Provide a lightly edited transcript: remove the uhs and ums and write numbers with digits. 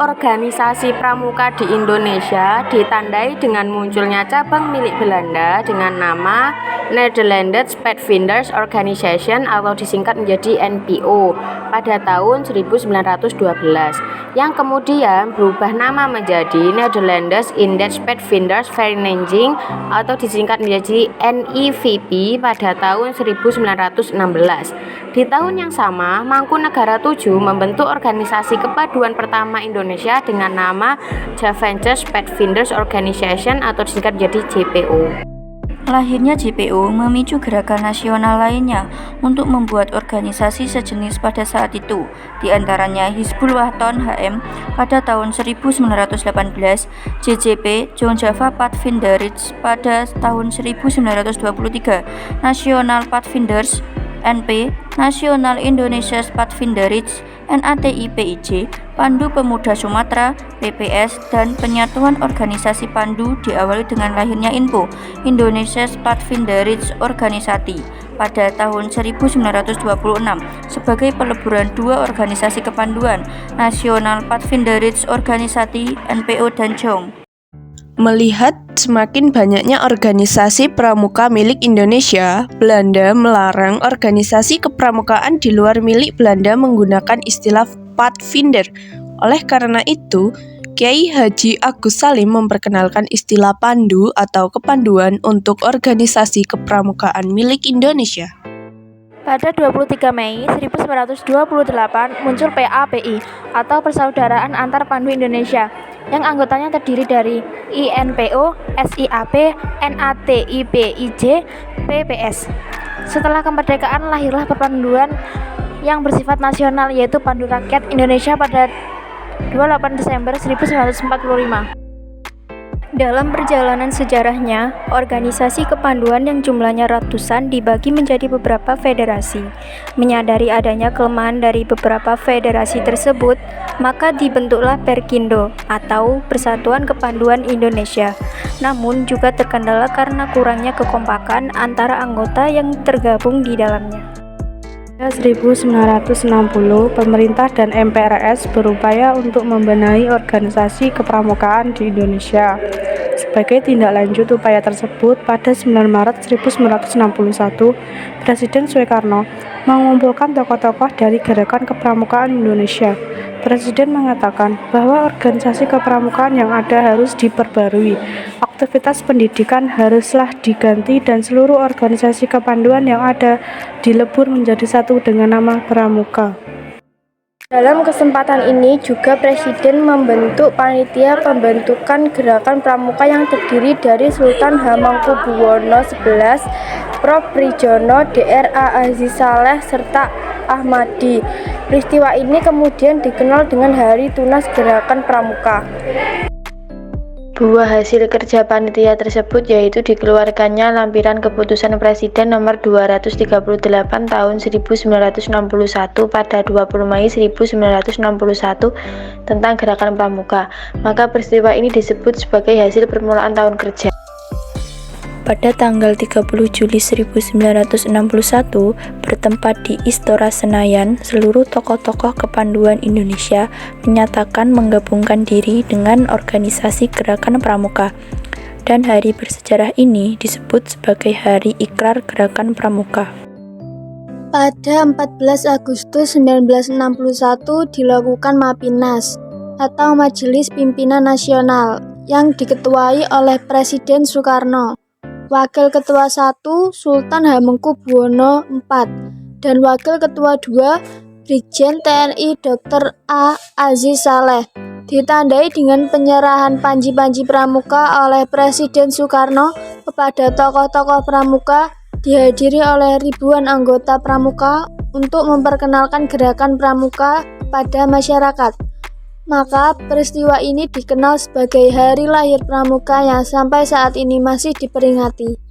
organisasi pramuka di Indonesia ditandai dengan munculnya cabang milik Belanda dengan nama Nederlandse Padvinders Organisation atau disingkat menjadi NPO pada tahun 1912 yang kemudian berubah nama menjadi Nederlandse Indische Padvinders Vereniging atau disingkat menjadi NIVP pada tahun 1916. Di tahun yang sama, Mangkunegara VII membentuk organisasi kepaduan pertama Indonesia dengan nama Javanese Padvinders Organisation atau disingkat menjadi JPO. Lahirnya JPO memicu gerakan nasional lainnya untuk membuat organisasi sejenis pada saat itu, di antaranya Hizbul Wathan HM pada tahun 1918, JJP Jong Java Padvinderij pada tahun 1923, National Padvinders NP, Nasional Indonesia Padvinderij, NATI-PIJ, Pandu Pemuda Sumatera, PPS, dan penyatuan organisasi Pandu diawali dengan lahirnya INPO, Indonesia Padvinderij Organisati, pada tahun 1926 sebagai peleburan dua organisasi kepanduan, Nasional Padvinderij Organisati, NPO dan JONG. Melihat semakin banyaknya organisasi pramuka milik Indonesia, Belanda melarang organisasi kepramukaan di luar milik Belanda menggunakan istilah Padvinder. Oleh karena itu, Kiai Haji Agus Salim memperkenalkan istilah Pandu atau kepanduan untuk organisasi kepramukaan milik Indonesia. Pada 23 Mei 1928 muncul PAPI atau Persaudaraan Antar Pandu Indonesia yang anggotanya terdiri dari INPO, SIAP, NATIPIJ, PPS. Setelah kemerdekaan lahirlah perpanduan yang bersifat nasional yaitu Pandu Rakyat Indonesia pada 28 Desember 1945. Dalam perjalanan sejarahnya, organisasi kepanduan yang jumlahnya ratusan dibagi menjadi beberapa federasi. Menyadari adanya kelemahan dari beberapa federasi tersebut, maka dibentuklah Perkindo atau Persatuan Kepanduan Indonesia. Namun juga terkendala karena kurangnya kekompakan antara anggota yang tergabung di dalamnya. Pada 1960, pemerintah dan MPRS berupaya untuk membenahi organisasi kepramukaan di Indonesia. Sebagai tindak lanjut upaya tersebut, pada 9 Maret 1961, Presiden Soekarno mengumpulkan tokoh-tokoh dari gerakan kepramukaan Indonesia. Presiden mengatakan bahwa organisasi kepramukaan yang ada harus diperbarui, aktivitas pendidikan haruslah diganti dan seluruh organisasi kepanduan yang ada dilebur menjadi satu dengan nama Pramuka. Dalam kesempatan ini juga Presiden membentuk panitia pembentukan gerakan pramuka yang terdiri dari Sultan Hamengkubuwono XI, Prof. Prijono, Dr.A. Aziz Saleh, serta Ahmadi. Peristiwa ini kemudian dikenal dengan Hari Tunas Gerakan Pramuka. Buah hasil kerja panitia tersebut yaitu dikeluarkannya lampiran keputusan Presiden nomor 238 tahun 1961 pada 20 Mei 1961 tentang gerakan pramuka. Maka peristiwa ini disebut sebagai hasil permulaan tahun kerja. Pada tanggal 30 Juli 1961, bertempat di Istora Senayan, seluruh tokoh-tokoh kepanduan Indonesia menyatakan menggabungkan diri dengan organisasi Gerakan Pramuka. Dan hari bersejarah ini disebut sebagai Hari Ikrar Gerakan Pramuka. Pada 14 Agustus 1961 dilakukan Mapimnas atau Majelis Pimpinan Nasional yang diketuai oleh Presiden Soekarno. Wakil Ketua 1 Sultan Hamengkubuwono IV dan Wakil Ketua 2 Brigjen TNI Dr. A. Aziz Saleh. Ditandai dengan penyerahan panji-panji pramuka oleh Presiden Soekarno kepada tokoh-tokoh pramuka, dihadiri oleh ribuan anggota pramuka untuk memperkenalkan gerakan pramuka pada masyarakat. Maka peristiwa ini dikenal sebagai Hari Lahir Pramuka yang sampai saat ini masih diperingati.